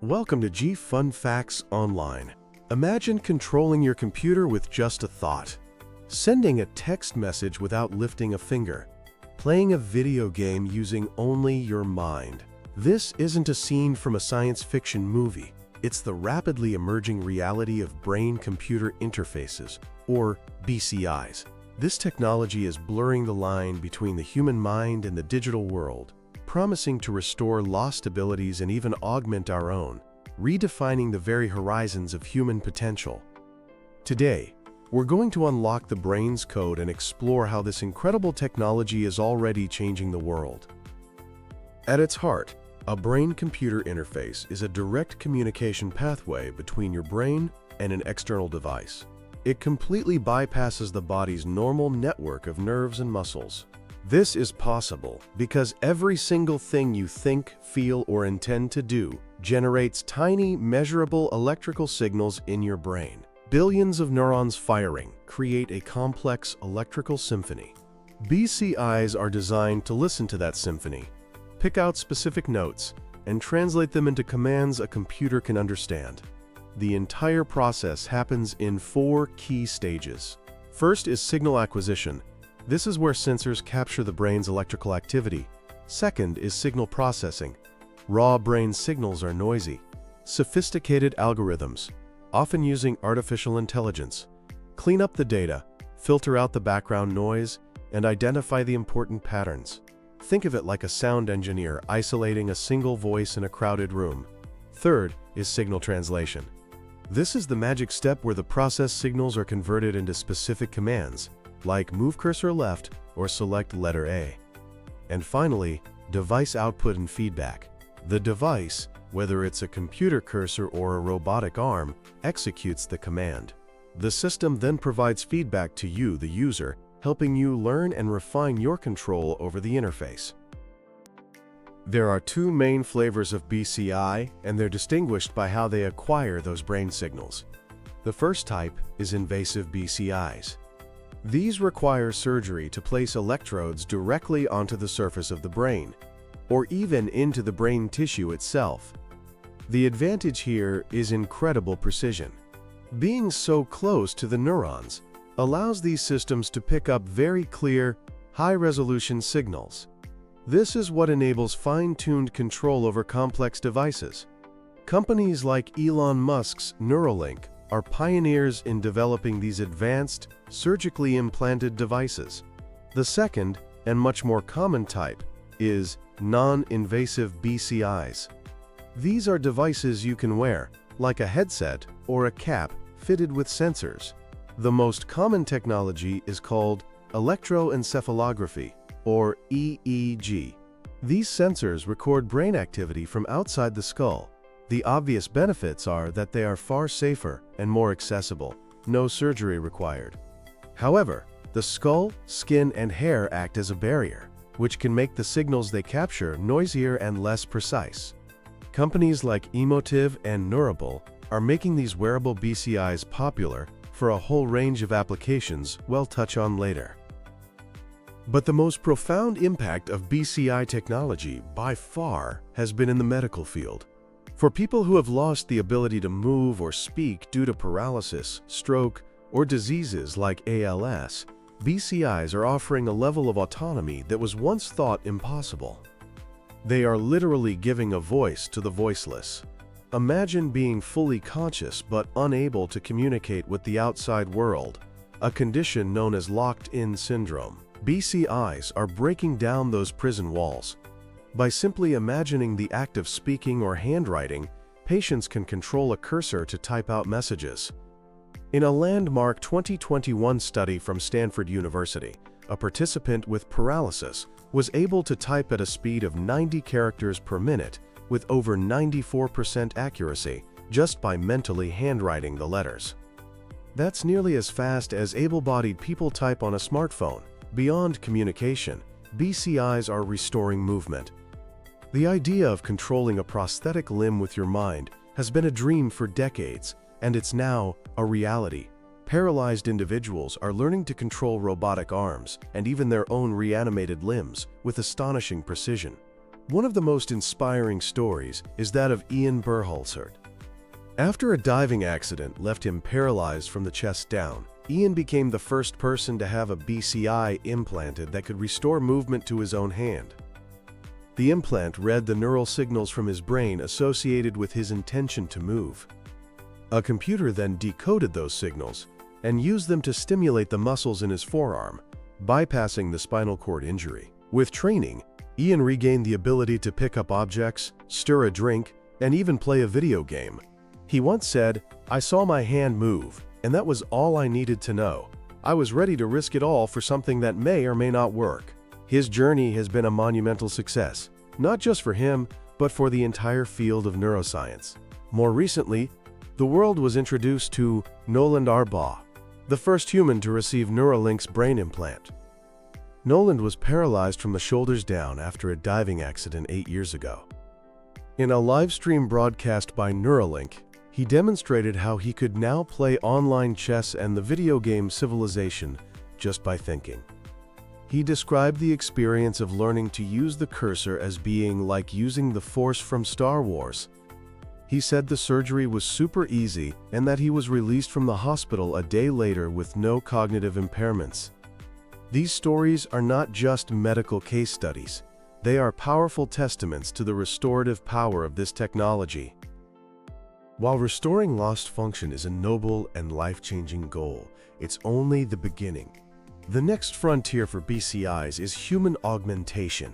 Welcome to G Fun Facts Online. Imagine controlling your computer with just a thought. Sending a text message without lifting a finger. Playing a video game using only your mind. This isn't a scene from a science fiction movie. It's the rapidly emerging reality of brain-computer interfaces, or BCIs. This technology is blurring the line between the human mind and the digital world, promising to restore lost abilities and even augment our own, redefining the very horizons of human potential. Today, we're going to unlock the brain's code and explore how this incredible technology is already changing the world. At its heart, a brain-computer interface is a direct communication pathway between your brain and an external device. It completely bypasses the body's normal network of nerves and muscles. This is possible because every single thing you think, feel, or intend to do generates tiny, measurable electrical signals in your brain. Billions of neurons firing create a complex electrical symphony. BCIs are designed to listen to that symphony, pick out specific notes, and translate them into commands a computer can understand. The entire process happens in 4 key stages. First is signal acquisition. This is where sensors capture the brain's electrical activity. Second is signal processing. Raw brain signals are noisy. Sophisticated algorithms, often using artificial intelligence, clean up the data, filter out the background noise, and identify the important patterns. Think of it like a sound engineer isolating a single voice in a crowded room. Third is signal translation. This is the magic step where the processed signals are converted into specific commands, like move cursor left or select letter A. And finally, device output and feedback. The device, whether it's a computer cursor or a robotic arm, executes the command. The system then provides feedback to you, the user, helping you learn and refine your control over the interface. There are 2 main flavors of BCI, and they're distinguished by how they acquire those brain signals. The first type is invasive BCIs. These require surgery to place electrodes directly onto the surface of the brain, or even into the brain tissue itself. The advantage here is incredible precision. Being so close to the neurons allows these systems to pick up very clear, high-resolution signals. This is what enables fine-tuned control over complex devices. Companies like Elon Musk's Neuralink are pioneers in developing these advanced, surgically implanted devices. The second, and much more common type, is non-invasive BCIs. These are devices you can wear, like a headset or a cap fitted with sensors. The most common technology is called electroencephalography, or EEG. These sensors record brain activity from outside the skull. The obvious benefits are that they are far safer and more accessible, no surgery required. However, the skull, skin, and hair act as a barrier, which can make the signals they capture noisier and less precise. Companies like Emotiv and Neurable are making these wearable BCIs popular for a whole range of applications we'll touch on later. But the most profound impact of BCI technology, by far, has been in the medical field. For people who have lost the ability to move or speak due to paralysis, stroke, or diseases like ALS, BCIs are offering a level of autonomy that was once thought impossible. They are literally giving a voice to the voiceless. Imagine being fully conscious but unable to communicate with the outside world, a condition known as locked-in syndrome. BCIs are breaking down those prison walls. By simply imagining the act of speaking or handwriting, patients can control a cursor to type out messages. In a landmark 2021 study from Stanford University, a participant with paralysis was able to type at a speed of 90 characters per minute with over 94% accuracy just by mentally handwriting the letters. That's nearly as fast as able-bodied people type on a smartphone. Beyond communication, BCIs are restoring movement. The idea of controlling a prosthetic limb with your mind has been a dream for decades, and it's now a reality. Paralyzed individuals are learning to control robotic arms and even their own reanimated limbs with astonishing precision. One of the most inspiring stories is that of Ian Burhalsert. After a diving accident left him paralyzed from the chest down, Ian became the first person to have a BCI implanted that could restore movement to his own hand. The implant read the neural signals from his brain associated with his intention to move. A computer then decoded those signals and used them to stimulate the muscles in his forearm, bypassing the spinal cord injury. With training, Ian regained the ability to pick up objects, stir a drink, and even play a video game. He once said, "I saw my hand move, and that was all I needed to know. I was ready to risk it all for something that may or may not work." His journey has been a monumental success, not just for him, but for the entire field of neuroscience. More recently, the world was introduced to Noland Arbaugh, the first human to receive Neuralink's brain implant. Noland was paralyzed from the shoulders down after a diving accident 8 years ago. In a live stream broadcast by Neuralink, he demonstrated how he could now play online chess and the video game Civilization just by thinking. He described the experience of learning to use the cursor as being like using the Force from Star Wars. He said the surgery was super easy and that he was released from the hospital a day later with no cognitive impairments. These stories are not just medical case studies. They are powerful testaments to the restorative power of this technology. While restoring lost function is a noble and life-changing goal, it's only the beginning. The next frontier for BCIs is human augmentation,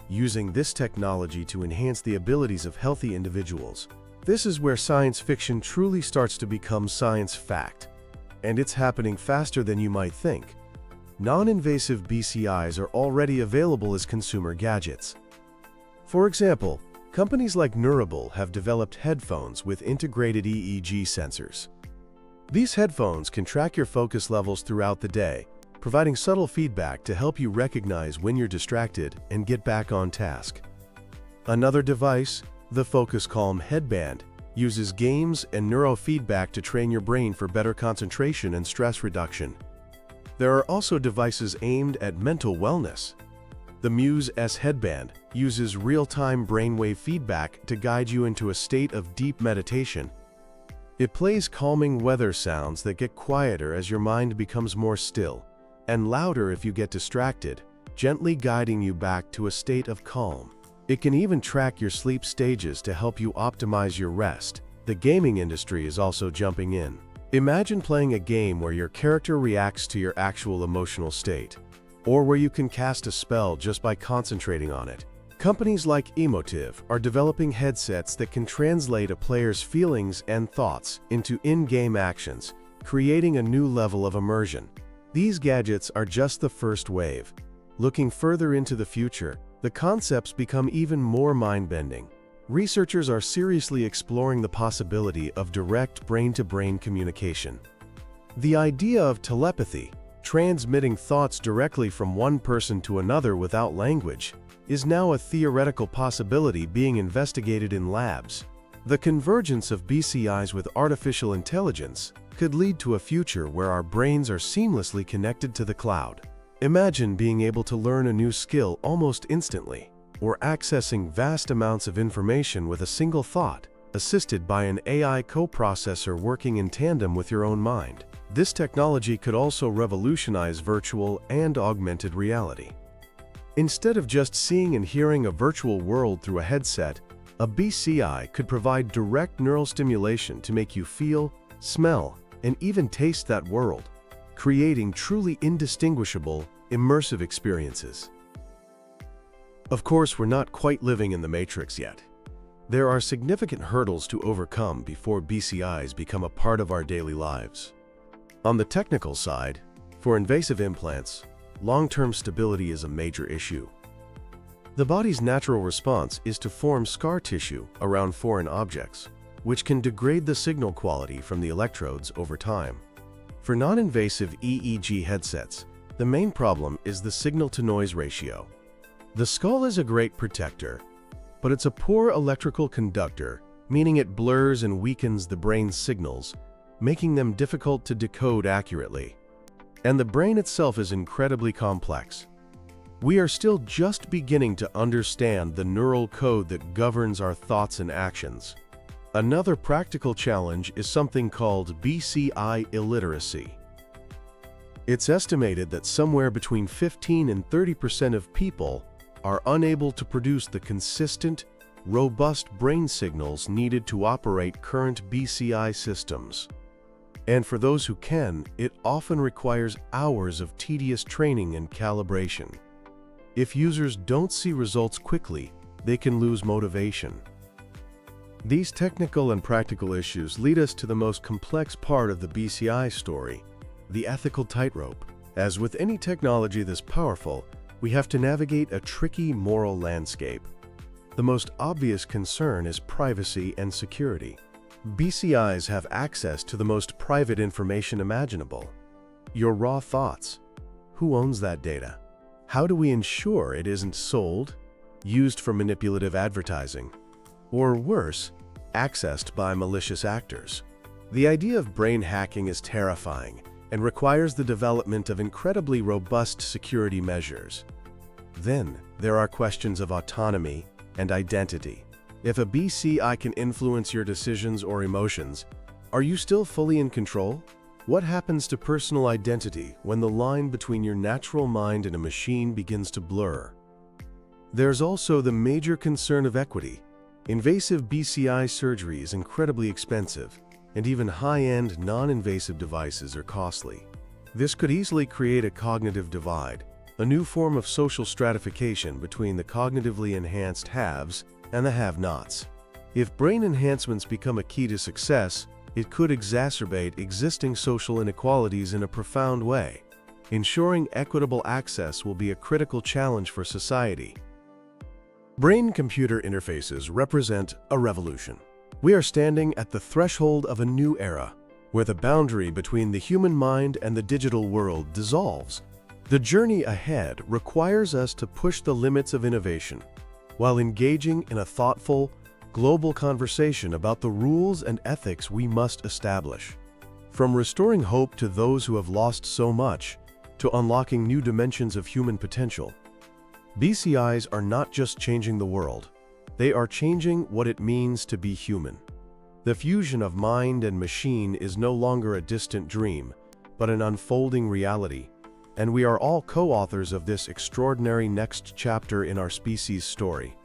using this technology to enhance the abilities of healthy individuals. This is where science fiction truly starts to become science fact, and it's happening faster than you might think. Non-invasive BCIs are already available as consumer gadgets. For example, companies like Neurable have developed headphones with integrated EEG sensors. These headphones can track your focus levels throughout the day, providing subtle feedback to help you recognize when you're distracted and get back on task. Another device, the Focus Calm headband, uses games and neurofeedback to train your brain for better concentration and stress reduction. There are also devices aimed at mental wellness. The Muse S headband uses real-time brainwave feedback to guide you into a state of deep meditation. It plays calming weather sounds that get quieter as your mind becomes more still, and louder if you get distracted, gently guiding you back to a state of calm. It can even track your sleep stages to help you optimize your rest. The gaming industry is also jumping in. Imagine playing a game where your character reacts to your actual emotional state, or where you can cast a spell just by concentrating on it. Companies like Emotive are developing headsets that can translate a player's feelings and thoughts into in-game actions, creating a new level of immersion. These gadgets are just the first wave. Looking further into the future, the concepts become even more mind-bending. Researchers are seriously exploring the possibility of direct brain-to-brain communication. The idea of telepathy, transmitting thoughts directly from one person to another without language, is now a theoretical possibility being investigated in labs. The convergence of BCIs with artificial intelligence could lead to a future where our brains are seamlessly connected to the cloud. Imagine being able to learn a new skill almost instantly, or accessing vast amounts of information with a single thought, assisted by an AI coprocessor working in tandem with your own mind. This technology could also revolutionize virtual and augmented reality. Instead of just seeing and hearing a virtual world through a headset, a BCI could provide direct neural stimulation to make you feel, smell, and even taste that world, creating truly indistinguishable, immersive experiences. Of course, we're not quite living in the Matrix yet. There are significant hurdles to overcome before BCIs become a part of our daily lives. On the technical side, for invasive implants, long-term stability is a major issue. The body's natural response is to form scar tissue around foreign objects, which can degrade the signal quality from the electrodes over time. For non-invasive EEG headsets, the main problem is the signal-to-noise ratio. The skull is a great protector, but it's a poor electrical conductor, meaning it blurs and weakens the brain's signals, making them difficult to decode accurately. And the brain itself is incredibly complex. We are still just beginning to understand the neural code that governs our thoughts and actions. Another practical challenge is something called BCI illiteracy. It's estimated that somewhere between 15 and 30% of people are unable to produce the consistent, robust brain signals needed to operate current BCI systems. And for those who can, it often requires hours of tedious training and calibration. If users don't see results quickly, they can lose motivation. These technical and practical issues lead us to the most complex part of the BCI story, the ethical tightrope. As with any technology this powerful, we have to navigate a tricky moral landscape. The most obvious concern is privacy and security. BCIs have access to the most private information imaginable. Your raw thoughts. Who owns that data? How do we ensure it isn't sold, used for manipulative advertising, or worse, accessed by malicious actors? The idea of brain hacking is terrifying and requires the development of incredibly robust security measures. Then, there are questions of autonomy and identity. If a BCI can influence your decisions or emotions, are you still fully in control? What happens to personal identity when the line between your natural mind and a machine begins to blur? There's also the major concern of equity. Invasive BCI surgery is incredibly expensive, and even high-end, non-invasive devices are costly. This could easily create a cognitive divide, a new form of social stratification between the cognitively enhanced haves and the have-nots. If brain enhancements become a key to success, it could exacerbate existing social inequalities in a profound way. Ensuring equitable access will be a critical challenge for society. Brain-computer interfaces represent a revolution. We are standing at the threshold of a new era, where the boundary between the human mind and the digital world dissolves. The journey ahead requires us to push the limits of innovation, while engaging in a thoughtful, global conversation about the rules and ethics we must establish. From restoring hope to those who have lost so much, to unlocking new dimensions of human potential, BCIs are not just changing the world, they are changing what it means to be human. The fusion of mind and machine is no longer a distant dream, but an unfolding reality, and we are all co-authors of this extraordinary next chapter in our species' story.